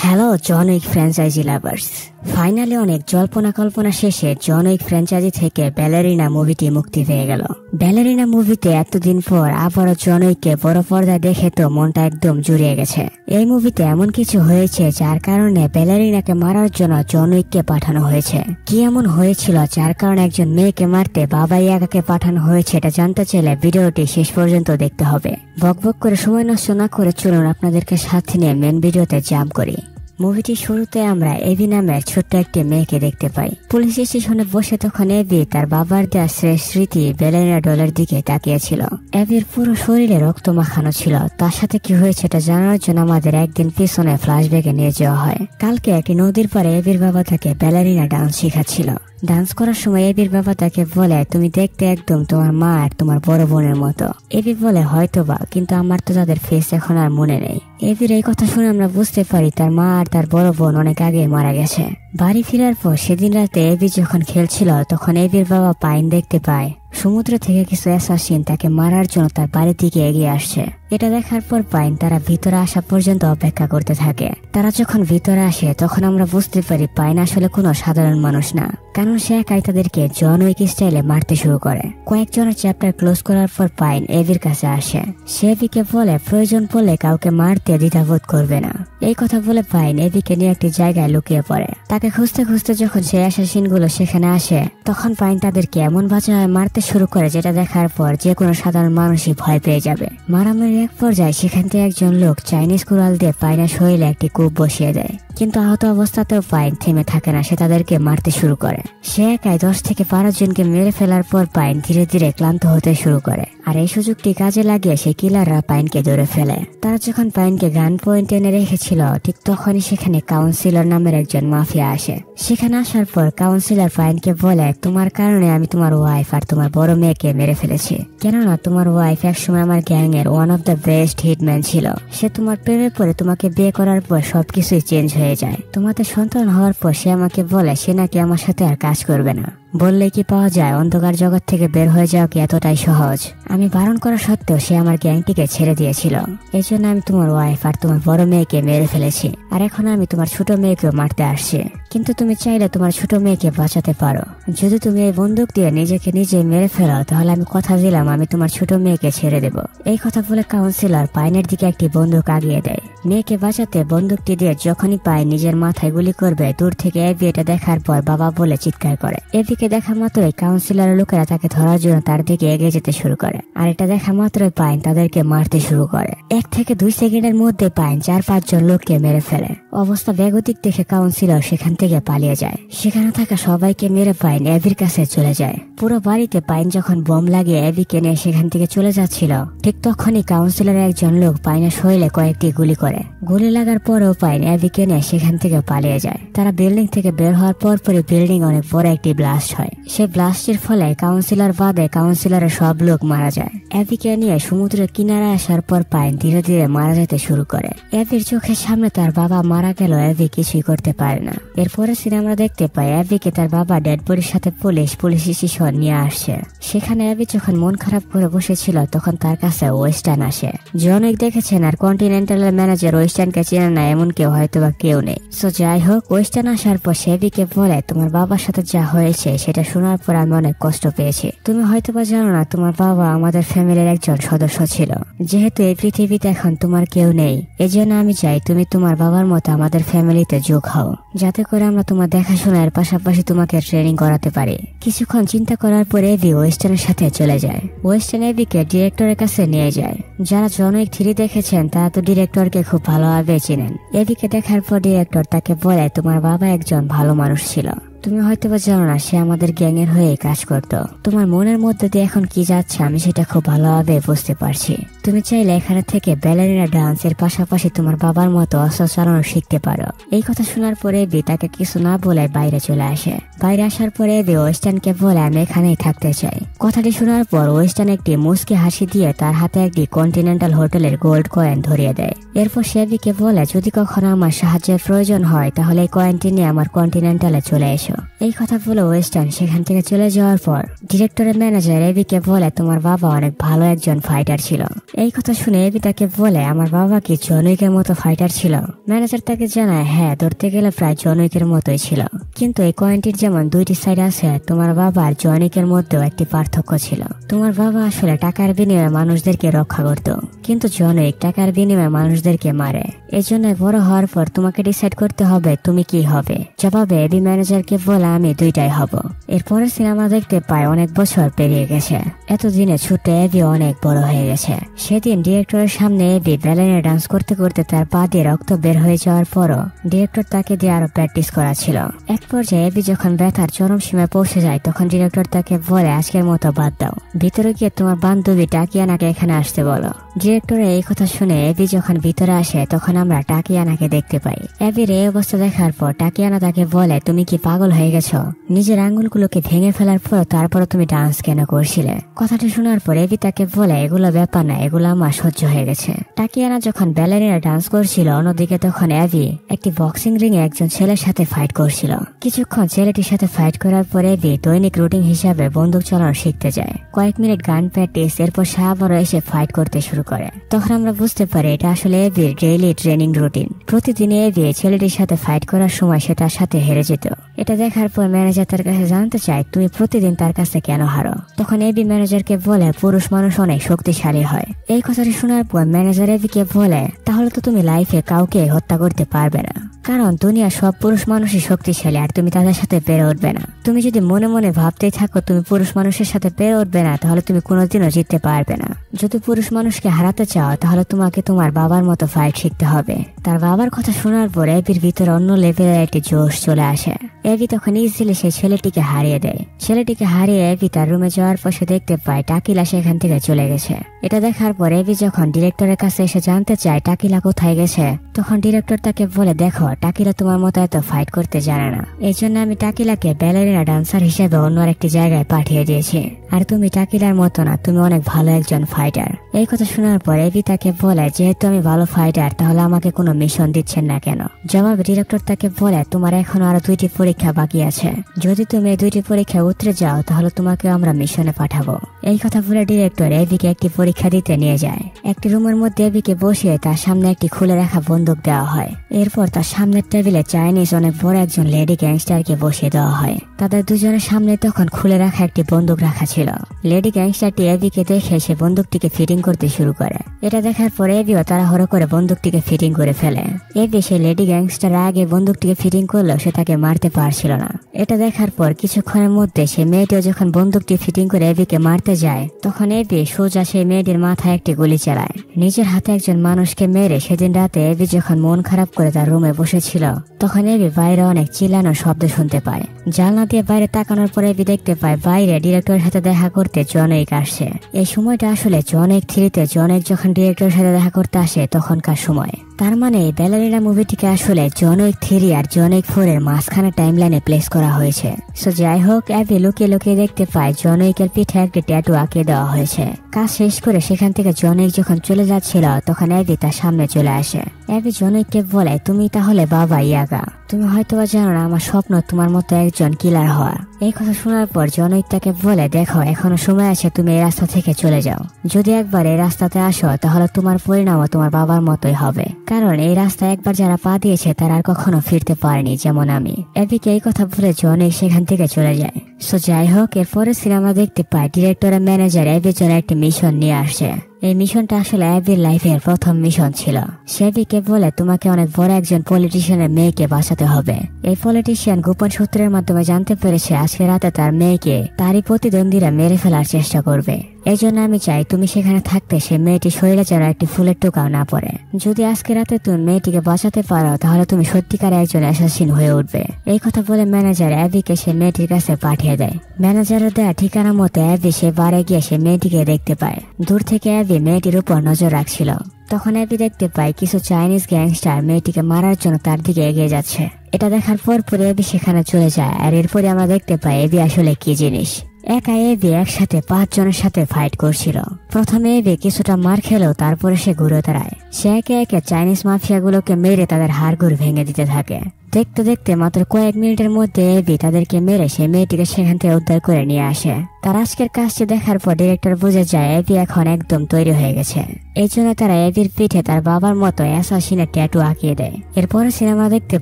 Hello John Wick franchise lovers, finally অনেক জল্পনা কল্পনা শেষে জন উইক ফ্র্যাঞ্চাইজি থেকে ব্যালেরিনা মুভিটি মুক্তি পেয়ে গেল। ব্যালেরিনা মুভিতে এতদিন পর আবারও জন উইককে বড় পর্দায় দেখে তো মনটা একদম জুড়িয়ে গেছে। এই মুভিতে এমন কিছু হয়েছে যার কারণে ব্যালেরিনাকে মারার জন্য জন উইককে পাঠানো হয়েছে। কি এমন হয়েছিল যার কারণে একজন মেয়েকে মারতে বাবা ইয়াগাকে পাঠানো হয়েছে, এটা জানতে চাইলে ভিডিওটি শেষ পর্যন্ত দেখতে হবে। বকবক করে সময় নষ্ট না করে চলুন আপনাদেরকে সাথে নিয়ে মেন ভিডিওতে জাম্প করি। মুভিটির শুরুতে আমরা এভি নামের ছোট্ট একটি মেয়েকে দেখতে পাই। পুলিশ স্টেশনে বসে তখন এভি তার বাবার দেওয়া শেষ স্মৃতি ব্যালেরিনা ডলের দিকে তাকিয়েছিল। এভির পুরো শরীরে রক্ত মাখানো ছিল। তার সাথে কি হয়েছে এটা জানার জন্য আমাদের একদিন পিছনে ফ্ল্যাশব্যাকে নিয়ে যাওয়া হয়। কালকে একটি নদীর পারে এভির বাবা তাকে ব্যালেরিনা ডান্স শেখাচ্ছিল। ডান্স করার সময় এভির বাবা তাকে বলে, তুমি দেখতে একদম তোমার মা আর তোমার বড় বোনের মতো। এভি বলে, হয়তোবা, কিন্তু আমার তো তাদের ফেস এখন আর মনে নেই। এভির এই কথা শুনে আমরা বুঝতে পারি তার মা আর তার বড় বোন অনেক আগে মারা গেছে। বাড়ি ফেরার পর সেদিন রাতে এভি যখন খেলছিল তখন এভির বাবা পাইন দেখতে পায় সমুদ্র থেকে কিছু অ্যাসাসিন তাকে মারার জন্য তার বাড়ির দিকে এগিয়ে আসছে। এটা দেখার পর পাইন তারা ভিতরে আসা পর্যন্ত অপেক্ষা করতে থাকে। তারা যখন ভিতরে আসে তখন আমরা বুঝতে পারি পাইন আসলে কোনো সাধারণ মানুষ না, কারণ সে একাই তাদেরকে জন উইক স্টাইলে মারতে শুরু করে। কয়েকজনের চ্যাপ্টার ক্লোজ করার পর পাইন এভির কাছে আসে। সে এভিকে বলে প্রয়োজন পড়লে কাউকে মারতে দ্বিধাবোধ করবে না। এই কথা বলে পাইন এভিকে নিয়ে একটি জায়গায় লুকিয়ে পড়ে। তাকে খুঁজতে খুঁজতে যখন সেই অ্যাসাসিন গুলো সেখানে আসে তখন পাইন তাদেরকে এমন বাঁচায় মারতে শুরু করে যেটা দেখার পর যে কোনো সাধারণ মানুষই ভয় পেয়ে যাবে। মারামারির এক পর্যায়ে সেখান থেকে একজন লোক চাইনিজ কুড়াল দিয়ে পাইনের শরীরে একটি কূপ বসিয়ে দেয়, কিন্তু আহত অবস্থাতেও পাইন থেমে থাকে না। সে তাদেরকে মারতে শুরু করে। সে একাই 10 থেকে 12 জনকে মেরে ফেলার পর পাইন ধীরে ধীরে ক্লান্ত হতে শুরু করে। আর এই সুযোগটি কাজে লাগিয়ে সেই কিলাররা পাইনকে ধরে ফেলে। তারা যখন পাইনকে গান পয়েন্ট এনে রেখেছিল ঠিক তখনই সেখানে কাউন্সিলর নামের একজন মাফিয়া আসে। সেখানে আসার পর কাউন্সিলর পাইনকে বলে, তোমার কারণে আমি তোমার ওয়াইফ আর তোমার বড় মেয়েকে মেরে ফেলেছি, কেননা তোমার ওয়াইফ একসময় আমার গ্যাং এর one of the best hitman ছিল। সে তোমার প্রেমে পড়ে তোমাকে বিয়ে করার পর সবকিছুই চেঞ্জ হয়ে যায়। তোমাদের সন্তান হওয়ার পর সে আমাকে বলে সে নাকি আমার সাথে আর কাজ করবে না। বললে কি পাওয়া যায়, অন্ধকার জগৎ থেকে বের হয়ে যাওয়া কি এতটাই সহজ? আমি বারণ করা সত্ত্বেও সে আমার গ্যাংটিকে ছেড়ে দিয়েছিল। এই জন্য আমি তোমার ওয়াইফ আর তোমার বড় মেয়েকে মেরে ফেলেছি, আর এখন আমি তোমার ছোট মেয়েকেও মারতে আসছি। কিন্তু তুমি চাইলে তোমার ছোট মেয়েকে বাঁচাতে পারো। যদি তুমি এই বন্দুক দিয়ে নিজেকে নিজে মেরে ফেলো তাহলে আমি কথা দিলাম আমি তোমার ছোট মেয়েকে ছেড়ে দেব। এই কথা বলে কাউন্সিলর পাইনের দিকে একটি বন্দুক আগিয়ে দেয়। মেয়েকে বাঁচাতে বন্দুকটি দিয়ে যখনই পাইন নিজের মাথায় গুলি করবে দূর থেকে এভি এটা দেখার পর বাবা বলে চিৎকার করে। এভিকে দেখা মাত্রই কাউন্সিলরের লোকেরা তাকে ধরার জন্য তার দিকে এগিয়ে যেতে শুরু করে। আর এটা দেখা মাত্রই পাইন তাদেরকে মারতে শুরু করে। 1 থেকে 2 সেকেন্ডের মধ্যে পাইন 4-5 জন লোককে মেরে ফেলে। অবস্থা বেগতিক দেখে কাউন্সিলর সেখান থেকে পালিয়ে যায়। সেখানে থাকা সবাইকে মেরে পাইন এভির কাছে চলে যায়। পুরো বাড়িতে পাইন যখন বোম লাগিয়ে এভিকে নিয়ে সেখান থেকে চলে যাচ্ছিল ঠিক তখনই কাউন্সিলরের একজন লোক পাইনের শরীরে কয়েকটি গুলি করে। গুলি লাগার পরেও পাইন এভিকে নিয়ে সেখান থেকে পালিয়ে যায়। তারা বিল্ডিং থেকে বের হওয়ার পরপরই বিল্ডিং অনেক বড় একটি ব্লাস্ট হয়। সেই ব্লাস্টের ফলে কাউন্সিলর বাদে কাউন্সিলরের সব লোক মারা যায়। এভিকে নিয়ে সমুদ্রের কিনারে আসার পর পাইন ধীরে ধীরে মারা যেতে শুরু করে। এভির চোখের সামনে তার বাবা মারা গেল, এভি কিছুই করতে পারে না। এরপরে সিনে আমরা দেখতে পাই এভিকে তার বাবা ডেড বডির সাথে পুলিশ স্টেশন নিয়ে আসছে। সেখানে এভি যখন মন খারাপ করে বসেছিল তখন তার কাছে ওয়েস্টার্ন আসে। জন উইক দেখেছেন আর কন্টিনেন্টালের ম্যানেজার ওয়েস্টার্নকে চেনে না এমন কেউ হয়তোবা কেউ নেই। সো যাই হোক, ওয়েস্টার্ন আসার পর সেভিকে বলে, তোমার বাবার সাথে যা হয়েছে সেটা শোনার পর আমি অনেক কষ্ট পেয়েছি। তুমি হয়তোবা জানো না তোমার বাবা আমাদের ফ্যামিলির একজন সদস্য ছিল। যেহেতু এই পৃথিবীতে এখন তোমার কেউ নেই, এজন্য আমি চাই তুমি তোমার বাবার মতো আমাদের ফ্যামিলিতে যোগ হও, যাতে করে আমরা তোমার দেখাশোনার পাশাপাশি তোমাকে ট্রেনিং করাতে পারি। কিছুক্ষণ চিন্তা করার পর এভি ওয়েস্টার্নের সাথে চলে যায়। ওয়েস্টার্ন এভিকে ডিরেক্টরের কাছে নিয়ে যায়। যারা জন উইক 3 দেখেছেন তারা তো ডিরেক্টরকে খুব ভালোভাবে চিনেন। এভিকে দেখার পর ডিরেক্টর তাকে বলে, তোমার বাবা একজন ভালো মানুষ ছিল। তুমি হয়তোবা জানো না সে আমাদের গ্যাং এর হয়ে কাজ করত। তোমার মনের মধ্যে দিয়ে এখন কি যাচ্ছে আমি সেটা খুব ভালোভাবে বুঝতে পারছি। তুমি চাইলে এখানে থেকে ব্যালেরিনা ডান্সের পাশাপাশি তোমার বাবার মতো অস্ত্র চালানো শিখতে পারো। এই কথা শোনার পরে এভি তাকে কিছু না বলে বাইরে চলে আসে। বাইরে আসার পরে এভি ওয়েস্টার্নকে বলে, আমি এখানেই থাকতে চাই। কথাটি শোনার পর ওয়েস্টার্ন একটি মুচকি হাসি দিয়ে তার হাতে একটি কন্টিনেন্টাল হোটেলের গোল্ড কয়েন ধরিয়ে দেয়। এরপর সে এভিকে বলে, যদি কখনো আমার সাহায্যের প্রয়োজন হয় তাহলে এই কয়েনটি নিয়ে আমার কন্টিনেন্টালে চলে এসো। এই কথা বলে ওয়েস্টার্ন সেখান থেকে চলে যাওয়ার পর ডিরেক্টরের ম্যানেজার এভিকে বলে, তোমার বাবা অনেক ভালো একজন ফাইটার ছিল। এই কথা শুনে এবি তাকে বলে, আমার বাবা কি জন উইকের মতো ফাইটার ছিল? ম্যানেজার তাকে জানায়, হ্যাঁ, ধরতে গেলে প্রায় জন উইকের মতোই ছিল, কিন্তু এই কয়েনটির যেমন দুইটি সাইড আছে, তোমার বাবা আর জন উইকের মধ্যেও একটি পার্থক্য ছিল। তোমার বাবা আসলে টাকার বিনিময়ে মানুষদেরকে রক্ষা করত, কিন্তু জন উইক টাকার বিনিময়ে মানুষদেরকে মারে। এই জন্য বড় হওয়ার পর তোমাকে ডিসাইড করতে হবে তুমি কি হবে। জবাবে এবি ম্যানেজারকে বলে, আমি দুইটাই হব। এরপরে সিনেমা দেখতে পায় অনেক বছর পেরিয়ে গেছে। এতদিনে ছুটে এবি অনেক বড় হয়ে গেছে। সেদিন ডিরেক্টরের সামনে এবি ব্যালেনে ডান্স করতে করতে তার পা দিয়ে রক্ত বের হয়ে যাওয়ার পরও ডিরেক্টর তাকে দিয়ে আরো প্র্যাকটিস করা ছিল। এক পর্যায়ে এবি যখন ব্যথার চরম সীমায় পৌঁছে যায়, তখন ডিরেক্টর তাকে বলে, আজকের মতো বাদ দাও, ভিতরে গিয়ে তোমার বান্ধবী টাকিয়ানাকে এখানে আসতে বলো। ডিরেক্টরের এই কথা শুনে এবি যখন ভিতরে আসে, তখন আমরা টাকিয়ানাকে দেখতে পাই। এবির এই অবস্থা দেখার পর টাকিয়ানা তাকে বলে, তুমি কি পাগল হয়ে গেছো? নিজের আঙ্গুলগুলোকে ভেঙে ফেলার পর তারপর তুমি ডান্স কেন করছিলে? কথাটি শোনার পর এবি তাকে বলে, এগুলো ব্যাপার না, এগুলো আমার সহ্য হয়ে গেছে। টাকিয়ানা যখন ব্যালেরিনা ডান্স করছিল, অন্যদিকে তখন এবি একটি বক্সিং রিং এ একজন ছেলের সাথে ফাইট করছিল। কিছুক্ষণ ছেলেটির সাথে ফাইট করার পর এবি দৈনিক রুটিন হিসাবে বন্দুক চালানো শিখতে যায়। কয়েক মিনিট গান প্র্যাকটিস, এরপর সে আবারও এসে ফাইট করতে শুরু করে। তখন আমরা বুঝতে পারি এটা আসলে এবির ডেইলি ট্রেনিং রুটিন। প্রতিদিন এবি ছেলেটির সাথে ফাইট করার সময় সে তার সাথে হেরে যেত। এটা দেখার পর ম্যানেজার তার কাছে জানতে চায়, তুমি প্রতিদিন তার কাছে কেন হারো? তখন এবি ম্যানেজারকে বলে, পুরুষ মানুষ অনেক শক্তিশালী হয়। এই কথাটি শোনার পর ম্যানেজার এবিকে বলে, তাহলে তো তুমি লাইফে কাউকে হত্যা করতে পারবে না, কারণ দুনিয়ার সব পুরুষ মানুষই শক্তিশালী আর তুমি তাদের সাথে পেরে উঠবে না। তুমি যদি মনে মনে ভাবতেই থাকো তুমি পুরুষ মানুষের সাথে পেরে উঠবে না, তাহলে তুমি কোনোদিনও জিততে পারবে না। যদি পুরুষ মানুষকে হারাতে চাও, তাহলে তোমাকে তোমার বাবার মতো ফাইট শিখতে হবে। তার বাবার কথা শোনার পর এবির ভিতরে অন্য লেভেলের একটি জোশ চলে আসে। এবি তখন ইজিলি সেই ছেলেটিকে হারিয়ে দেয়। ছেলেটিকে হারিয়ে এবি তার রুমে যাওয়ার পর সে দেখতে পায় টাকিলা সেখান থেকে চলে গেছে। এটা দেখার পর এবি যখন ডিরেক্টরের কাছে এসে জানতে চায় টাকিলা কোথায় গেছে, তখন ডিরেক্টর তাকে বলে, দেখো, টাকিলা তোমার মতো এত ফাইট করতে জানে না, এই জন্য আমি টাকিলাকে ব্যালেরিনা ডান্সার হিসেবে অন্য একটি জায়গায় পাঠিয়ে দিয়েছি। আর তুমি টাকিলার মতো না, তুমি অনেক ভালো একজন ফাইটার। এই কথা শোনার পর এবি তাকে বলে, যেহেতু আমি ভালো ফাইটার, তাহলে আমাকে কোনো মিশন দিচ্ছেন না কেন? জবাবে ডিরেক্টর তাকে বলে, তোমার এখনো আরো 2টি পরীক্ষা বাকি আছে, যদি তুমি এই 2টি পরীক্ষা উতরে যাও তাহলে তোমাকে আমরা মিশনে পাঠাবো। এই কথা বলে ডিরেক্টর এবিকে একটি পরীক্ষা দিতে নিয়ে যায়। একটি রুমের মধ্যে এবিকে বসিয়ে তার সামনে একটি খুলে রাখা বন্দুক দেওয়া হয়। এরপর তার সামনের টেবিলে চাইনিজ অনেক বড় একজন লেডি গ্যাংস্টারকে বসিয়ে দেওয়া হয়। তাদের দুজনের সামনে তখন খুলে রাখা একটি বন্দুক রাখা ছিল। লেডি গ্যাংস্টারটি এবিকে দেখে সে বন্দুকটিকে ফিটিং করতে শুরু করে। এটা দেখার পর এবিও তাড়াহুড়ো করে বন্দুকটিকে ফিটিং করে ফেলে। এবি সে লেডি গ্যাংস্টার আগে বন্দুকটিকে ফিটিং করলেও সে তাকে মারতে পারছিল না। এটা দেখার পর কিছুক্ষণের মধ্যে সে মেয়েটিও যখন বন্দুকটি ফিটিং করে এবিকে মারতে যায়, তখন এবি সোজা সেই মেয়েটির মাথায় একটি গুলি চালায়। নিজের হাতে একজন মানুষকে মেরে সেদিন রাতে এবি যখন মন খারাপ করে তার রুমে বসেছিল, তখন এবি বাইরে অনেক চিল্লানোর শব্দ শুনতে পায়। জানলা দিয়ে বাইরে তাকানোর পর এবি দেখতে পায় বাইরে ডিরেক্টরের সাথে দেখা করতে জন উইক আসছে। এই সময়টা আসলে জন উইক 3-তে জন উইক যখন ডিরেক্টরের সাথে দেখা করতে আসে তখনকার সময়। তার মানে ব্যালেরিনা মুভিটিকে আসলে জন উইক 3 আর জন উইক 4 এর মাঝখানে টাইমলাইনে প্লেস করা হয়েছে। সো যাই হোক, এবি লুকিয়ে লুকিয়ে দেখতে পায় জন উইকের পিঠে একটি ট্যাটু আঁকে দেওয়া হয়েছে। কাজ শেষ করে সেখান থেকে জন উইক যখন চলে যাচ্ছিল, তখন এবি তার সামনে চলে আসে। এবি জন উইককে বলে, তুমি তাহলে বাবা ইয়াগা, তুমি হয়তোবা জানো না আমার স্বপ্ন তোমার মতো একজন কিলার হওয়া। এই কথা শোনার পর জন উইক তাকে বলে, দেখো, এখনো সময় আছে, তুমি এই রাস্তা থেকে চলে যাও। যদি একবার এই রাস্তাতে আসো তাহলে তোমার পরিণামও তোমার বাবার মতোই হবে, কারণ এই রাস্তায় একবার যারা পা দিয়েছে তারা আর কখনো ফিরতে পারেনি, যেমন আমি। এবিকে এই কথা বলে জন উইক সেখান থেকে চলে যায়। সো যাই হোক, এরপরে সিনেমা দেখতে পায় ডিরেক্টরের ম্যানেজার এবির জন্য একটি মিশন নিয়ে আসে। এই মিশনটা আসলে এবির লাইফের প্রথম মিশন ছিল। সে এবিকে বলে, তোমাকে অনেক বড় একজন পলিটিশিয়ানের মেয়েকে বাঁচাতে হবে। এই পলিটিশিয়ান গোপন সূত্রের মাধ্যমে জানতে পেরেছে আজকে রাতে তার মেয়েকে তারই প্রতিদ্বন্দ্বীরা মেরে ফেলার চেষ্টা করবে। এই জন্য আমি চাই তুমি সেখানে থাকতে সে মেয়েটি শরীরে যেন একটি ফুলের টোকাও না পড়ে। যদি আজকে রাতে তুমি মেয়েটিকে বাঁচাতে পারো তাহলে তুমি সত্যিকার একজন অ্যাসাসিন হয়ে উঠবে। এই কথা বলে ম্যানেজার এবিকে সে মেয়েটির কাছে পাঠিয়ে দেয়। ম্যানেজারের দেয়া ঠিকানা মতো এবি সে বারে গিয়ে সে মেয়েটিকে দেখতে পায়। দূর থেকে এবি মেয়েটির উপর নজর রাখছিল। তখন এবি দেখতে পায় কিছু চাইনিজ গ্যাংস্টার মেয়েটিকে মারার জন্য তার দিকে এগিয়ে যাচ্ছে। এটা দেখার পর এবি সেখানে চলে যায়। আর এরপরে আমরা দেখতে পাই এবি আসলে কি জিনিস। একা এবি একসাথে 5 জনের সাথে ফাইট করছিল। প্রথমে এবি কিছুটা মার খেলেও তারপরে সে ঘুরে দাঁড়ায়। সে একে একে চাইনিজ মাফিয়াগুলোকে মেরে তাদের হাড়গোড় ভেঙে দিতে থাকে। দেখতে দেখতে মাত্র কয়েক মিনিটের মধ্যে এবি তাদেরকে মেরে সেই মেয়েটিকে সেখান থেকে উদ্ধার করে নিয়ে আসে। তার আজকের কাজটি দেখার পর ডিরেক্টর বুঝে যায় এবি এখন একদম তৈরি হয়ে গেছে। এই জন্য তারা এবির পিঠে তার বাবার মতো অ্যাসাসিনের ট্যাটু আঁকিয়ে দেয়। এরপরে সিনেমা দেখতে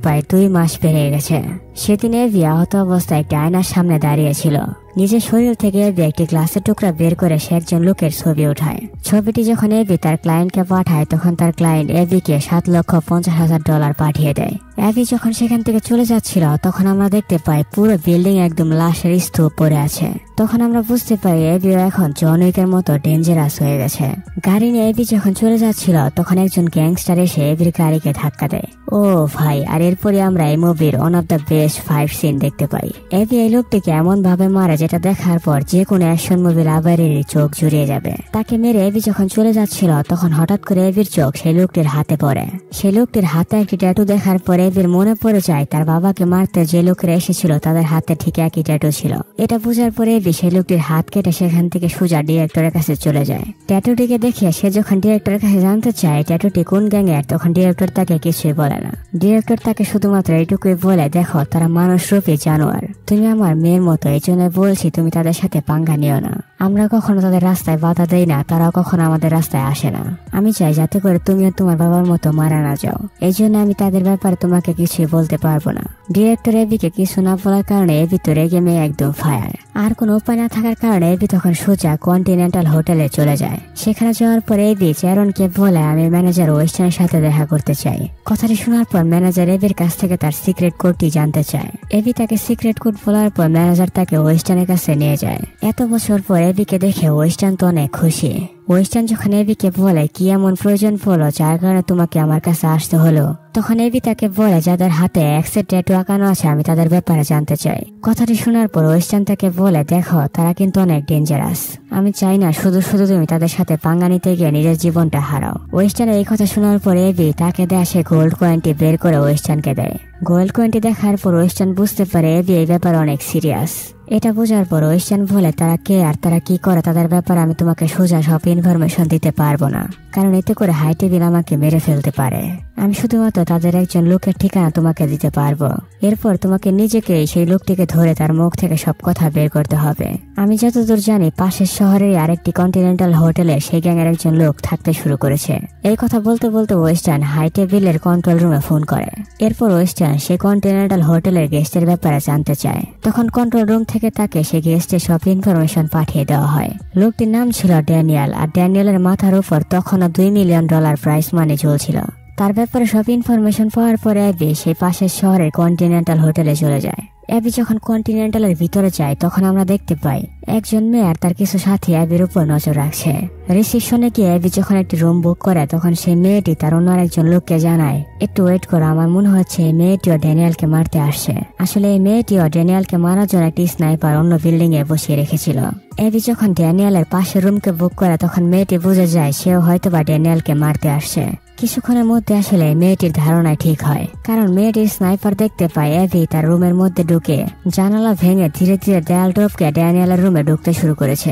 পায় 2 মাস পেরিয়ে গেছে। সেদিন এবি আহত অবস্থায় একটি আয়নার সামনে দাঁড়িয়েছিল। নিজের শরীর থেকে এবি একটি গ্লাসের টুকরা বের করে সে একজন লোকের ছবি উঠায়। ছবিটি যখন এবি তার ক্লায়েন্টকে পাঠায় তখন তার ক্লায়েন্ট এবিকে $7,50,000 পাঠিয়ে দেয়। এবি যখন সেখান থেকে চলে যাচ্ছিল তখন আমরা দেখতে পাই পুরো বিল্ডিং একদম লাশের স্তূপ পড়ে আছে। তখন আমরা বুঝতে পারি এবিও এখন জন উইকের মতো ডেঞ্জারাস হয়ে গেছে। গাড়ি নিয়ে এবি যখন চলে যাচ্ছিল তখন একজন গ্যাংস্টার এসে এবির গাড়িকে ধাক্কা দেয়। ও ভাই, আর এরপরে আমরা এই মুভির one of the best 5 scene দেখতে পাই। এবি এই লোকটিকে এমন ভাবে মারে যেটা দেখার পর যে কোনো অ্যাকশন মুভি লাভারেরই চোখ জুড়িয়ে যাবে। তাকে মেরে এবি যখন চলে যাচ্ছিল তখন হঠাৎ করে এবির চোখ সেই লোকটির হাতে পড়ে। সেই লোকটির হাতে একটি ট্যাটু দেখার পর এবির মনে পড়ে যায় তার বাবাকে মারতে যে লোকেরা এসেছিল তাদের হাতে ঠিক একই ট্যাটু ছিল। এটা বোঝার পরে এবি সেই লোকটির হাত কেটে সেখান থেকে সোজা ডিরেক্টরের কাছে চলে যায়। ট্যাটুটিকে দেখে সে যখন ডিরেক্টরের কাছে জানতে চায় ট্যাটুটি কোন গ্যাংয়ের, তখন ডিরেক্টর তাকে কিছুই বলে না। ডিরেক্টর তাকে শুধুমাত্র এইটুকুই বলে, দেখো তারা মানুষরূপী জানোয়ার, তুমি আমার মেয়ের মতো, এই জন্য বলছি তুমি তাদের সাথে পাঙ্গা নিও না। আমরা কখনো তাদের রাস্তায় বাধা দেই না, তারাও কখনো আমাদের রাস্তায় আসে না। আমি চাই যাতে করে তুমিও তোমার বাবার মতো মারা না যাও, এই জন্য আমি তাদের ব্যাপারে তোমাকে কিছুই বলতে পারবো না। ডিরেক্টর এবিকে কিছু না বলার কারণে এবি তো রেগে মেয়ে একদম ফায়ার। আর কোনো উপায় না থাকার কারণে এবি তখন সোজা কন্টিনেন্টাল হোটেলে চলে যায়। সেখানে যাওয়ার পর এবি চ্যারনকে বলে, আমি ম্যানেজার ওয়েস্টার্নের সাথে দেখা করতে চাই। কথাটি শোনার পর ম্যানেজার এবির কাছ থেকে তার সিক্রেট কোডটি জানতে চায়। এবি তাকে সিক্রেট কোড বলার পর ম্যানেজার তাকে ওয়েস্টার্নের কাছে নিয়ে যায়। এত বছর পর এবিকে দেখে ওয়েস্টার্ন তো অনেক খুশি। ওয়েস্টার্ন যখন এবিকে বলে, কি এমন প্রয়োজন পড়লো যার কারণে তোমাকে আমার কাছে আসতে হলো, তখন এবি তাকে বলে, যাদের হাতে এক্সের ট্যাটু আঁকানো আছে আমি তাদের ব্যাপারে জানতে চাই। কথাটি শোনার পর ওয়েস্টার্ন তাকে বলে, দেখো তারা কিন্তু অনেক ডেঞ্জারাস, আমি চাই না শুধু শুধু তুমি তাদের সাথে পাঙ্গা নিতে গিয়ে নিজের জীবনটা হারাও। ওয়েস্টার্নের এই কথা শোনার পর এবি তাকে দেয় সে গোল্ড কয়েনটি বের করে ওয়েস্টার্নকে দেয়। গোল্ড কয়েনটি দেখার পর ওয়েস্টার্ন বুঝতে পারে এবি এই ব্যাপারে অনেক সিরিয়াস। এটা বোঝার পর ওয়েস্টার্ন বলে, তারা কে আর তারা কি করে তাদের ব্যাপারে আমি তোমাকে সোজা সব ইনফরমেশন দিতে পারবো না, কারণ এতে করে হাই টেবিল আমাকে মেরে ফেলতে পারে। আমি শুধুমাত্র তাদের একজন লোকের ঠিকানা তোমাকে দিতে পারবো। এরপর তোমাকে নিজেকে সেই লোকটিকে ধরে তার মুখ থেকে সব কথা বের করতে হবে। আমি যতদূর জানি পাশের শহরের আরেকটি কন্টিনেন্টাল হোটেলে সেই গ্যাংয়ের একজন লোক থাকতে শুরু করেছে। এই কথা বলতে বলতে ওয়েস্টার্ন হাই টেবিলের কন্ট্রোল রুমে ফোন করে। এরপর ওয়েস্টার্ন সেই কন্টিনেন্টাল হোটেলের গেস্টের ব্যাপারে জানতে চায়। তখন কন্ট্রোল রুম থেকে তাকে সেই গেস্টের সব ইনফরমেশন পাঠিয়ে দেওয়া হয়। লোকটির নাম ছিল ড্যানিয়েল, আর ড্যানিয়েলের মাথার উপর তখনও $2 মিলিয়ন প্রাইস মানি চলছিল। তার ব্যাপারে সব ইনফরমেশন পাওয়ার পরে এবি সেই পাশের শহরের কন্টিনেন্টাল হোটেলে চলে যায়। এবি যখন কন্টিনেন্টালের ভিতরে যায় তখন আমরা দেখতে পাই একজন মেয়ে আর তার কিছু সাথী এবির উপর নজর রাখছে। রিসেপশনে গিয়ে এবি যখন একটি রুম বুক করে তখন সেই মেয়েটি তার অন্য আরেকজন লোককে জানায়, একটু ওয়েট করো, আমার মনে হচ্ছে এই মেয়েটিও ড্যানিয়েলকে মারতে আসছে। আসলে এই মেয়েটিও ড্যানিয়েলকে মারার জন্য একটি স্নাইপার অন্য বিল্ডিং এ বসিয়ে রেখেছিল। এবি যখন ড্যানিয়েলের পাশের রুমকে বুক করে তখন মেয়েটি বুঝে যায় সেও হয়তোবা ড্যানিয়েলকে মারতে আসছে। কিছুক্ষণের মধ্যে আসলে মেয়েটির ধারণা ঠিক হয়, কারণ মেয়েটির স্নাইপার দেখতে পায় এবি তার রুমের মধ্যে ঢুকে জানালা ভেঙে ধীরে ধীরে দেয়াল টপকে ড্যানিয়েলের রুমে ঢুকতে শুরু করেছে।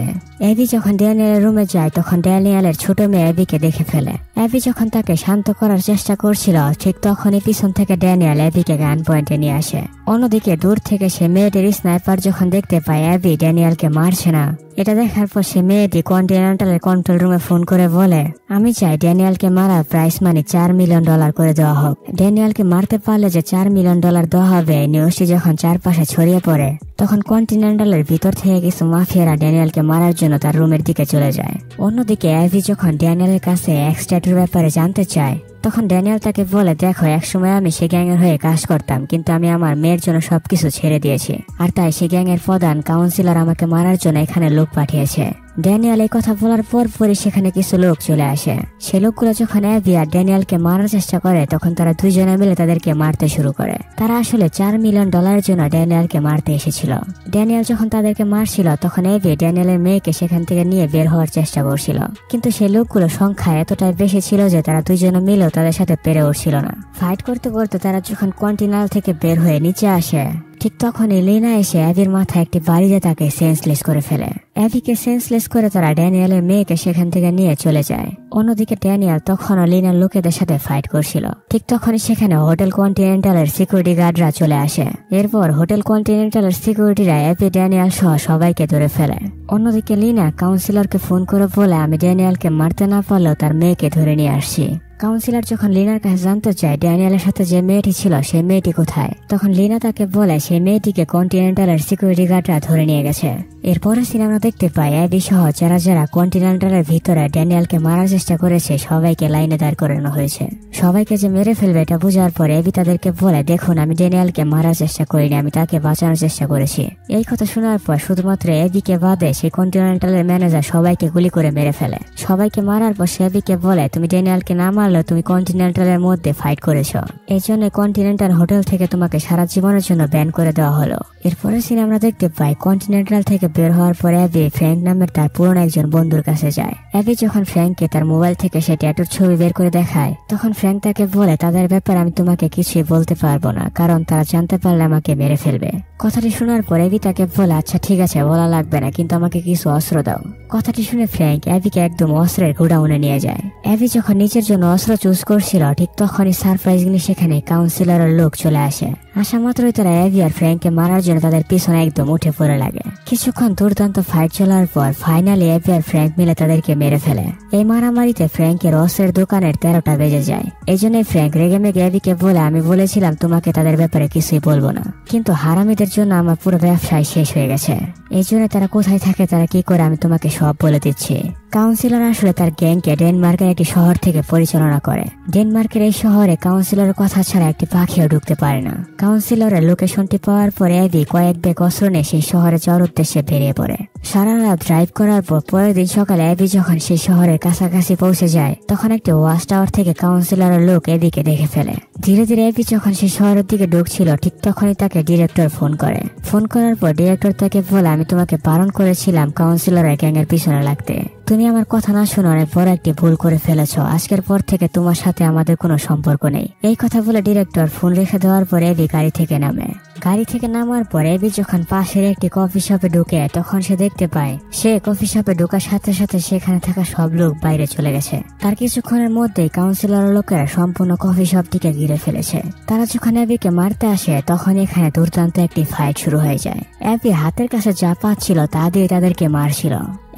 এবি যখন ড্যানিয়েলের রুমে যায় তখন ড্যানিয়েলের ছোট মেয়ে এবিকে দেখে ফেলে। এবি যখন তাকে শান্ত করার চেষ্টা করছিল ঠিক তখনই পিছন থেকে ড্যানিয়েল এবিকে গান পয়েন্টে নিয়ে আসে। অন্যদিকে দূর থেকে সে মেয়েটির স্নাইপার যখন দেখতে পায় এবি ড্যানিয়েলকে মারছে না, এটা দেখার পর সে মেয়েটি কন্টিনেন্টালের কন্ট্রোল রুমে ফোন করে বলে, আমি চাই ড্যানিয়েলকে মারার প্রাইস মানি $4 মিলিয়ন করে দেওয়া হোক। ড্যানিয়েলকে মারতে পারলে যে $4 মিলিয়ন দেওয়া হবে। নিউজটি যখন চারপাশে ছড়িয়ে পড়ে তখন কন্টিনেন্টালের ভিতর থেকে কিছু মাফিয়ারা ড্যানিয়েলকে মারার জন্য তার রুমের দিকে চলে যায়। অন্যদিকে এবি যখন ড্যানিয়েলের কাছে এক্স ট্যাটুর ব্যাপারে জানতে চায় তখন ড্যানিয়েল তাকে বলে, দেখো একসময় আমি সে গ্যাংয়ের হয়ে কাজ করতাম, কিন্তু আমি আমার মেয়ের জন্য সবকিছু ছেড়ে দিয়েছি, আর তাই সে গ্যাংয়ের প্রধান কাউন্সিলর আমাকে মারার জন্য এখানে লোক পাঠিয়েছে। ড্যানিয়েল এই কথা বলার পরই সেখানে কিছু লোক চলে আসে। সে লোকগুলো যখন এবি আর ড্যানিয়েলকে মারার চেষ্টা করে তখন তারা দুইজনে মিলে তাদেরকে মারতে শুরু করে। তারা আসলে $4 মিলিয়ন জন্য ড্যানিয়েলকে মারতে এসেছিল। ড্যানিয়েল যখন তাদেরকে মারছিল তখন এবি ড্যানিয়েলের মেয়েকে সেখান থেকে নিয়ে বের হওয়ার চেষ্টা করছিল, কিন্তু সেই লোকগুলো সংখ্যা এতটাই বেশি ছিল যে তারা দুইজনে মিলেও তাদের সাথে পেরে উঠছিল না। ফাইট করতে করতে তারা যখন কন্টিনেন্টাল থেকে বের হয়ে নিচে আসে ঠিক তখনই লিনা এসে অ্যাবির মাথায় একটি বাড়ি দিয়ে তাকে সেন্সলেস করে ফেলে। অ্যাবিকে সেন্সলেস করে তারা ড্যানিয়েলের মেয়েকে সেখান থেকে নিয়ে চলে যায়। অন্যদিকে ড্যানিয়েল তখনও লিনার লোকেদের সাথে ফাইট করছিল। ঠিক তখনই সেখানে হোটেল কন্টিনেন্টালের সিকিউরিটি গার্ডরা চলে আসে। এরপর হোটেল কন্টিনেন্টালের সিকিউরিটিরা অ্যাবি, ড্যানিয়েল সহ সবাইকে ধরে ফেলে। অন্যদিকে লিনা কাউন্সিলরকে ফোন করে বলে, আমি ড্যানিয়েলকে মারতে না পারলেও তার মেয়েকে ধরে নিয়ে আসছি। কাউন্সিলর যখন লিনার কাছে জানতে চায় ড্যানিয়েলের সাথে যে মেয়েটি ছিল সেই মেয়েটি কোথায়, তখন লিনা তাকে বলে সেই মেয়েটিকে কন্টিনেন্টালের সিকিউরিটি গার্ডরা ধরে নিয়ে গেছে। এরপরে সিনেমা দেখতে পাই অ্যাবি সহ যারা যারা কন্টিনেন্টালের ভিতরে ড্যানিয়েলকে মারার চেষ্টা করেছে সবাইকে লাইনে দাঁড় করানো হয়েছে। সবাইকে যে মেরে ফেলবে এটা বোঝার পর অ্যাবি তাদেরকে বলে, দেখুন আমি ড্যানিয়েলকে মারার চেষ্টা করিনি, আমি তাকে বাঁচানোর চেষ্টা করেছি। এই কথা শোনার পর শুধুমাত্র অ্যাবিকে বাদে সেই কন্টিনেন্টালের ম্যানেজার সবাইকে গুলি করে মেরে ফেলে। সবাইকে মারার পর সে অ্যাবিকে বলে, তুমি ড্যানিয়েলকে না মারলেও তুমি কন্টিনেন্টালের মধ্যে ফাইট করেছ, এই জন্য কন্টিনেন্টাল হোটেল থেকে তোমাকে সারা জীবনের জন্য ব্যান করে দেওয়া হলো। এরপরে সিনে আমরা দেখতে পাই কন্টিনেন্টাল থেকে বের হওয়ার পর অ্যাবি ফ্র্যাঙ্ক নামের তার পুরনো একজন বন্ধুর কাছে যায়। অ্যাবি যখন ফ্র্যাঙ্ককে তার মোবাইল থেকে সে ট্যাটুর ছবি বের করে দেখায়, তখন ফ্র্যাঙ্ক তাকে বলে, তাদের ব্যাপারে আমি তোমাকে কিছুই বলতে পারবো না, কারণ তারা জানতে পারলে আমাকে মেরে ফেলবে। কথাটি শোনার পর অ্যাবি তাকে বলে, আচ্ছা ঠিক আছে, বলা লাগবে না, কিন্তু আমাকে কিছু অস্ত্র দাও। কথাটি শুনে ফ্র্যাঙ্ক অ্যাবিকে একদম অস্ত্রের গোডাউনে নিয়ে যায়। অ্যাবি যখন নিজের জন্য অস্ত্র চুজ করছিল ঠিক তখনই সারপ্রাইজিংলি সেখানে কাউন্সিলরের লোক চলে আসে। আসা মাত্রই তারা অ্যাবি আর ফ্র্যাঙ্ককে মারার জন্য তাদের পিছনে একদম উঠে পড়ে লাগে। কিছুক্ষণ দুর্দান্ত ফাইট চলার পর ফাইনালি অ্যাবি আর ফ্র্যাঙ্ক মিলে তাদেরকে মেরে ফেলে। এই মারামারিতে ফ্র্যাঙ্কের অস্ত্রের দোকানের 13টা বেজে যায়। এই জন্য ফ্র্যাঙ্ক রেগে মেগে অ্যাবিকে বলে, আমি বলেছিলাম তোমাকে তাদের ব্যাপারে কিছুই বলবো না, কিন্তু হারামিদের জন্য আমার পুরো ব্যবসায় শেষ হয়ে গেছে। এই জন্য তারা কোথায় থাকে, তারা কি করে, আমি তোমাকে সব বলে দিচ্ছি। কাউন্সিলর আসলে তার গ্যাংকে ডেনমার্কের একটি শহর থেকে পরিচালনা করে। ডেনমার্কের এই শহরে কাউন্সিলরের কথা ছাড়া একটি পাখিও ঢুকতে পারে না। কাউন্সিলরের লোকেশনটি পাওয়ার পরে অ্যাবি কয়েক ব্যাগ অস্ত্র নিয়ে সেই শহরে যাওয়ার উদ্দেশ্যে বেরিয়ে পড়ে। সারা রাত ড্রাইভ করার পর পরের দিন সকালে অ্যাবি যখন সেই শহরের কাছাকাছি পৌঁছে যায়, তখন একটি ওয়াচ টাওয়ার থেকে কাউন্সিলরের লোক অ্যাবিকে দেখে ফেলে। ধীরে ধীরে অ্যাবি যখন সেই শহরের দিকে ঢুকছিল ঠিক তখনই তাকে ডিরেক্টর ফোন করে। ফোন করার পর ডিরেক্টর তাকে বলে, আমি তোমাকে বারণ করেছিলাম কাউন্সিলরের গ্যাংয়ের পিছনে লাগতে, তুমি আমার কথা না শুনে অনেক বড় একটি ভুল করে ফেলেছ। আজকের পর থেকে তোমার সাথে আমাদের কোনো সম্পর্ক নেই। এই কথা বলে ডিরেক্টর ফোন রেখে দেওয়ার পর অ্যাবি গাড়ি থেকে নামে। গাড়ি থেকে নামার পর অ্যাবি যখন পাশের একটি কফি শপে ঢুকে তখন সে দেখতে পায় সে কফি শপে ঢোকার সাথে সাথে সেখানে থাকা সব লোক বাইরে চলে গেছে। তার কিছুক্ষণের মধ্যেই কাউন্সিলর লোকেরা সম্পূর্ণ কফি শপটিকে ঘিরে ফেলেছে। তারা যখন অ্যাবিকে মারতে আসে তখন এখানে দুর্দান্ত একটি ফাইট শুরু হয়ে যায়। অ্যাবি হাতের কাছে যা পাচ্ছিল তা দিয়ে তাদেরকে মারছিল।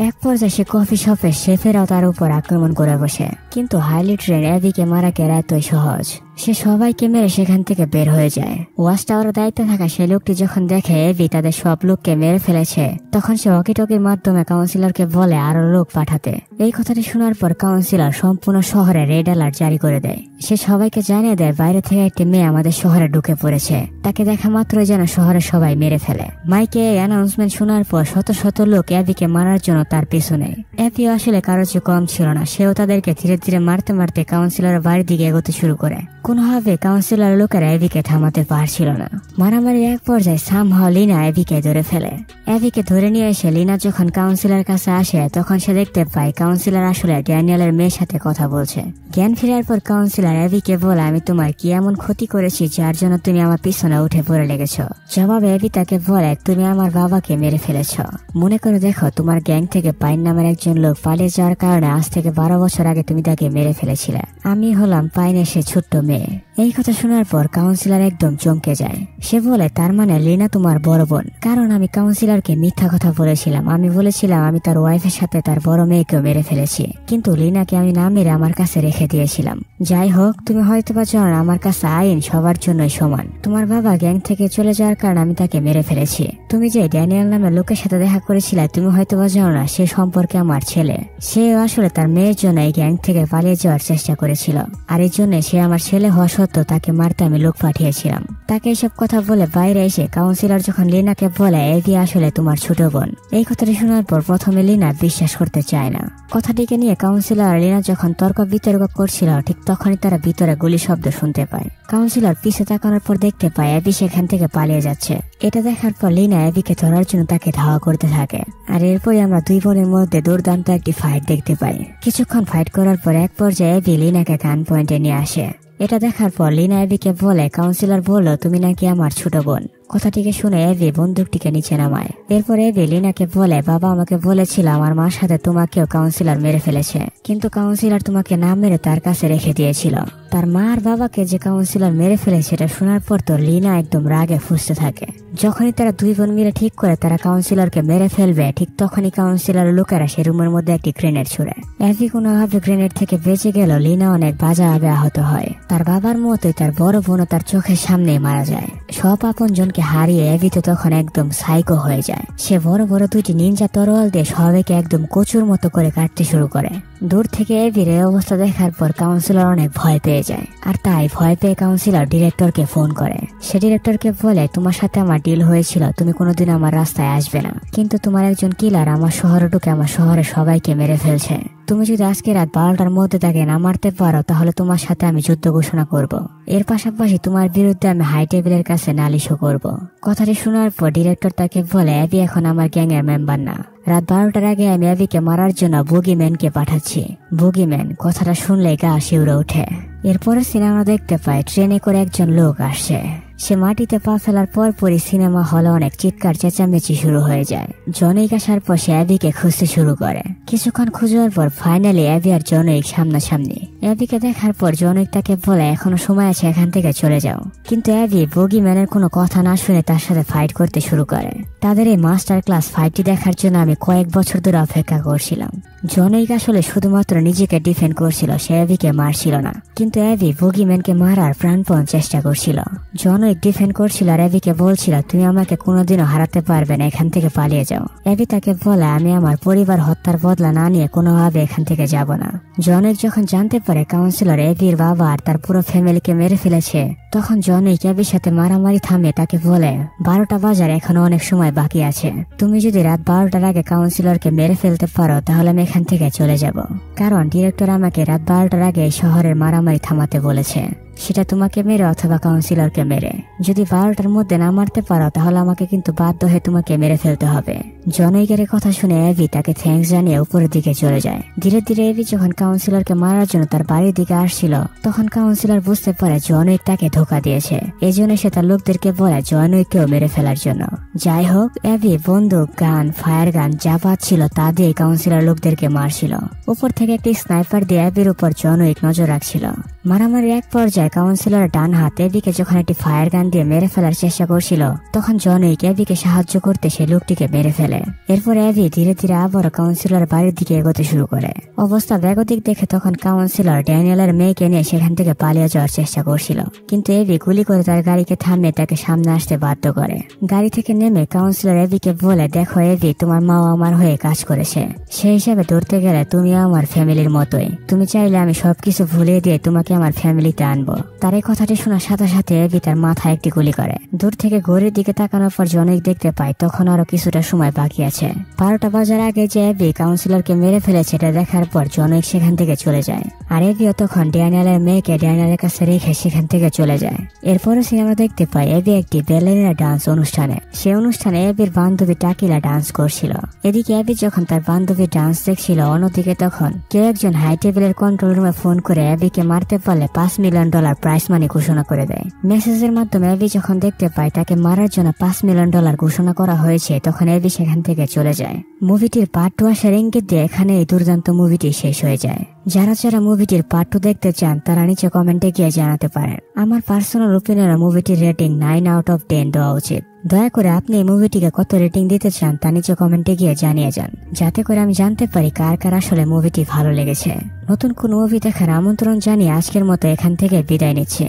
এক পর্যায়ে সে কফি শপের শেফেরাও তার উপর আক্রমণ করে বসে, কিন্তু হাইলি ট্রেন অ্যাবিকে মারা কেরা এতই সহজ। সে সবাইকে মেরে সেখান থেকে বের হয়ে যায়। ওয়াচ টাওয়ারের দায়িত্বে থাকা সেই লোকটি যখন দেখে অ্যাবি তাদের সব লোককে মেরে ফেলেছে, তখন সে ওয়াকিটকির মাধ্যমে কাউন্সিলরকে বলে আরো লোক পাঠাতে। এই কথাটি শোনার পর কাউন্সিলর সম্পূর্ণ শহরে রেড অ্যালার্ট জারি করে দেয়। সে সবাইকে জানিয়ে দেয় বাইরে থেকে একটি মেয়ে আমাদের শহরে ঢুকে পড়েছে, তাকে দেখা মাত্রই যেন শহরের সবাই মেরে ফেলে। মাইকে এই অ্যানাউন্সমেন্ট শোনার পর শত শত লোক অ্যাবিকে মারার জন্য তার পিছনে। অ্যাবি আসলে কারো চেয়ে কম ছিল না, সেও তাদেরকে ধীরে ধীরে মারতে মারতে কাউন্সিলরের বাড়ির দিকে এগোতে শুরু করে। কোনোভাবে কাউন্সিলর লোকেরা অ্যাবিকে থামাতে পারছিল না। মারামারি এক পর্যায়ে সামহাও লিনা অ্যাবিকে ধরে ফেলে। অ্যাবিকে ধরে নিয়ে এসে লিনা যখন কাউন্সিলর কাছে আসে তখন সে দেখতে পায় কাউন্সিলর আসলে ড্যানিয়েলের মেয়ের সাথে কথা বলছে। জ্ঞান ফেরার পর কাউন্সিলর অ্যাবিকে বলে, আমি তোমার কি এমন ক্ষতি করেছি যার জন্য তুমি আমার পিছনে উঠে পড়ে লেগেছ? জবাবে অ্যাবি তাকে বলে, তুমি আমার বাবাকে মেরে ফেলেছ। মনে করে দেখো, তোমার গ্যাং থেকে পাইন নামের একজন লোক পালিয়ে যাওয়ার কারণে আজ থেকে 12 বছর আগে তুমি তাকে মেরে ফেলেছিলে। আমি হলাম পাইনের সে ছোট্ট মেয়ে। এই কথা শোনার পর কাউন্সিলর একদম চমকে যায়। সে বলে, তার মানে লিনা তোমার বড় বোন? কারণ আমি কাউন্সিলরকে মিথ্যা কথা বলেছিলাম। আমি বলেছিলাম আমি তার ওয়াইফের সাথে তার বড় মেয়েকেও মেরে ফেলেছি, কিন্তু লিনাকে আমি না মেরে আমার কাছে রেখে দিয়েছিলাম। যাই হোক, তুমি হয়তো বা জানো আমার কাছে আইন সবার জন্যই সমান। তোমার বাবা গ্যাং থেকে চলে যাওয়ার কারণে আমি তাকে মেরে ফেলেছি। তুমি যে ড্যানিয়েল নামের লোকের সাথে দেখা করেছিলে তুমি হয়তো বা জানো না সে সম্পর্কে আমার ছেলে। সে আসলে তার মেয়ের জন্য এই গ্যাং থেকে পালিয়ে যাওয়ার চেষ্টা করেছিল, আর এই জন্য সে আমার ছেলে হওয়া সত্ত্বেও তাকে মারতে আমি লোক পাঠিয়েছিলাম। তাকে এইসব কথা বলে বাইরে এসে কাউন্সিলর যখন লিনাকে বলে অ্যাবি আসলে তোমার ছোট বোন, এই কথাটি শোনার পর প্রথমে লিনা বিশ্বাস করতে চায় না। কথাটিকে নিয়ে কাউন্সিলর আর লিনা যখন তর্ক বিতর্ক করছিল ঠিক তখনই তারা ভিতরে গুলি শব্দ শুনতে পায়। কাউন্সিলর পিছে তাকানোর পর দেখতে পায় অ্যাবি সেখান থেকে পালিয়ে যাচ্ছে। এটা দেখার পর লিনা অ্যাবিকে ধরার জন্য তাকে ধাওয়া করতে থাকে, আর এরপরে আমরা দুই বোনের মধ্যে দুর্দান্ত একটি ফাইট দেখতে পাই। কিছুক্ষণ ফাইট করার পর এক পর্যায়ে অ্যাবি লিনাকে গান পয়েন্টে নিয়ে আসে। এটা দেখার পর লিনা অ্যাবিকে বলে, কাউন্সিলর বলল তুমি নাকি আমার ছোট বোন। কথাটিকে শুনে এভি বন্দুকটিকে নিচে নামায়। এরপর এভি লিনাকে বলে, বাবা আমাকে বলেছিল আমার মার সাথে তোমাকেও কাউন্সিলর মেরে ফেলেছে, কিন্তু কাউন্সিলর তোমাকে না মেরে তার কাছে রেখে দিয়েছিল। তার মা আর বাবাকে যে কাউন্সিলর মেরে ফেলেছে এটা শোনার পর তো লিনা একদম রাগে ফুঁসতে থাকে। যখনই তারা দুই বোন মিলে ঠিক করে তারা কাউন্সিলরকে মেরে ফেলবে, ঠিক তখনই কাউন্সিলর লোকেরা সে রুমের মধ্যে একটি গ্রেনেড ছুড়ে। এভি কোনোভাবে গ্রেনেড থেকে বেঁচে গেল। লিনা অনেক বাজেভাবে আহত হয়। তার বাবার মতোই তার বড় বোনও তার চোখের সামনেই মারা যায়। সব আপন জনকে হারিয়ে এভি তো তখন একদম সাইকো হয়ে যায়। সে বড় বড় দুইটি নিনজা তরোয়াল দিয়ে সবাইকে একদম কচুর মতো করে কাটতে শুরু করে। দূর থেকে এভির এই অবস্থা দেখার পর কাউন্সিলর অনেক ভয় পেয়ে যায়, আর তাই ভয় পেয়ে কাউন্সিলর ডিরেক্টরকে ফোন করে। সে ডিরেক্টরকে বলে, তোমার সাথে আমার ডিল হয়েছিল, তুমি কোনোদিন আমার রাস্তায় আসবে না, কিন্তু তোমার একজন কিলার আমার শহরে ঢুকে আমার শহরে সবাইকে মেরে ফেলছে। তুমি যদি আজকে রাত 12টার মধ্যে তাকে না মারতে পারো তাহলে তোমার সাথে আমি যুদ্ধ ঘোষণা করব। এর পাশাপাশি তোমার বিরুদ্ধে আমি হাই টেবিলের কাছে নালিশও করব। কথাটি শোনার পর ডিরেক্টর তাকে বলে, অ্যাবি এখন আমার গ্যাং এর মেম্বার না। রাত 12টার আগে আমি অ্যাবিকে মারার জন্য বুগিম্যানকে পাঠাচ্ছি। বুগিম্যান কথাটা শুনলে গা শিউরে ওঠে। এরপরে সিনেমা দেখতে পায় ট্রেনে করে একজন লোক আসছে। সে মাটিতে পা ফেলার পরপরই সিনেমা হলে অনেক চিৎকার চেঁচামেচি শুরু হয়ে যায়। জনিক আসার পর সে অ্যাবিকে খুঁজতে শুরু করে। কিছুক্ষণ খোঁজার পর ফাইনালি অ্যাবি আর জনিক সামনাসামনি। অ্যাবিকে দেখার পর জনিক তাকে বলে, এখনো সময় আছে, এখান থেকে চলে যাও। কিন্তু অ্যাবি বুগিম্যানের কোনো কথা না শুনে তার সাথে ফাইট করতে শুরু করে। তাদের এই মাস্টার ক্লাস ফাইটটি দেখার জন্য আমি কয়েক বছর ধরে অপেক্ষা করছিলাম। জনিক আসলে শুধুমাত্র নিজেকে ডিফেন্ড করছিল, সে অ্যাবিকে মারছিল না। কিন্তু অ্যাবি বুগিম্যানকে মারার প্রাণপণ চেষ্টা করছিল। জনিক ডিফেন্ড করছিল আর অ্যাবিকে বলছিল, তুমি আমাকে কোনোদিনও হারাতে পারবে না, এখান থেকে পালিয়ে যাও। অ্যাবি তাকে বলে, আমি আমার পরিবার হত্যার বদলা না নিয়ে কোনোভাবে এখান থেকে যাব না। জনিক যখন জানতে পারে কাউন্সিলর অ্যাবির বাবা আর তার পুরো ফ্যামিলিকে মেরে ফেলেছে, তখন জনিক অ্যাবির সাথে মারামারি থামিয়ে তাকে বলে, 12টা বাজার এখনো অনেক সময় বাকি আছে। তুমি যদি রাত 12টার আগে কাউন্সিলরকে মেরে ফেলতে পারো তাহলে আমি এখান থেকে চলে যাব, কারণ ডিরেক্টর আমাকে রাত 12টার আগে শহরের মারামারি থামাতে বলেছে। সেটা তোমাকে মেরে অথবা কাউন্সিলরকে মেরে। যদি 12টার মধ্যে না মারতে পারো তাহলে আমাকে কিন্তু বাধ্য হয়ে তোমাকে মেরে ফেলতে হবে। জনিকের কথা শুনে অ্যাবি তাকে থ্যাঙ্কস জানিয়ে উপরের দিকে চলে যায়। ধীরে ধীরে অ্যাবি যখন কাউন্সিলরকে মারার জন্য তার বাড়ির দিকে আসছিল, তখন কাউন্সিলর বুঝতে পারে জনিক তাকে ধোকা দিয়েছে। এই জন্য সে তার লোকদেরকে বলে জনিককেও মেরে ফেলার জন্য। যাই হোক, অ্যাবি বন্দুক, গান, ফায়ার গান যা পাচ্ছিল তা দিয়ে কাউন্সিলর লোকদেরকে মারছিল। উপর থেকে একটি স্নাইপার দিয়ে অ্যাবির উপর জনিক নজর রাখছিল। মারামারি এক পর্যায়ে কাউন্সিলর ডান হাত অ্যাবিকে যখন একটি ফায়ার গান দিয়ে মেরে ফেলার চেষ্টা করছিল, তখন জনিক অ্যাবিকে সাহায্য করতে সে লোকটিকে মেরে ফেলে। এরপর অ্যাবি ধীরে ধীরে আবারও কাউন্সিলর বাড়ির দিকে এগোতে শুরু করে। অবস্থা বেগতিক দেখে তখন কাউন্সিলর ড্যানিয়েলের মেয়েকে নিয়ে সেখান থেকে পালিয়ে যাওয়ার চেষ্টা করছিল, কিন্তু অ্যাবি গুলি করে তার গাড়িকে থামিয়ে তাকে সামনে আসতে বাধ্য করে। গাড়ি থেকে নেমে কাউন্সিলর অ্যাবিকে বলে, দেখো অ্যাবি, তোমার মাও আমার হয়ে কাজ করেছে, সেই হিসাবে ধরতে গেলে তুমিও আমার ফ্যামিলির মতোই। তুমি চাইলে আমি সবকিছু ভুলিয়ে দিয়ে তোমাকে আমার ফ্যামিলিতে আনবো। তার এই কথাটি শোনার সাথে সাথে অ্যাবি তার মাথায় একটি গুলি করে। দূর থেকে ঘড়ির দিকে তাকানোর পর জনিক দেখতে পায় তখন আরো কিছুটা সময় বাকি আছে। 12টা বাজার আগে যে অ্যাবি কাউন্সিলরকে মেরে ফেলেছে এটা দেখার পর জনিক সেখান থেকে চলে যায়। আর অ্যাবিও তখন ড্যানিয়েলের মেয়েকে ড্যানিয়েলের কাছে রেখে সেখান থেকে চলে যায়। এরপরে সিনেমা দেখতে পাই অ্যাবি একটি ব্যালেরিনা ডান্স অনুষ্ঠানে। সে অনুষ্ঠানে অ্যাবির বান্ধবী টাকিলা ডান্স করছিল। এদিকে অ্যাবি যখন তার বান্ধবী ডান্স দেখছিল, অন্যদিকে তখন কেউ একজন হাই টেবিলের কন্ট্রোল রুমে ফোন করে অ্যাবিকে মারতে পারলে $5 মিলিয়ন প্রাইজ মানি ঘোষণা করে দেয়। মেসেজের মাধ্যমে অ্যাবি যখন দেখতে পায় তাকে মারার জন্য $5 মিলিয়ন ঘোষণা করা হয়েছে, তখন অ্যাবি সেখান থেকে চলে যায়। মুভিটির পার্ট 2 আসার ইঙ্গিত দিয়ে এখানে এই দুর্দান্ত মুভিটি শেষ হয়ে যায়। যারা যারা মুভিটির পার্ট 2 দেখতে চান তারা নিচে কমেন্টে গিয়ে জানাতে পারেন। আমার পার্সোনাল ওপিনিয়নে মুভিটির রেটিং 9/10 দেওয়া উচিত। দয়া করে আপনি এই মুভিটিকে কত রেটিং দিতে চান তা নিচে কমেন্টে গিয়ে জানিয়ে যান, যাতে করে আমি জানতে পারি কার কার আসলে মুভিটি ভালো লেগেছে। নতুন কোন মুভি দেখার আমন্ত্রণ জানিয়ে আজকের মতো এখান থেকে বিদায় নিচ্ছে।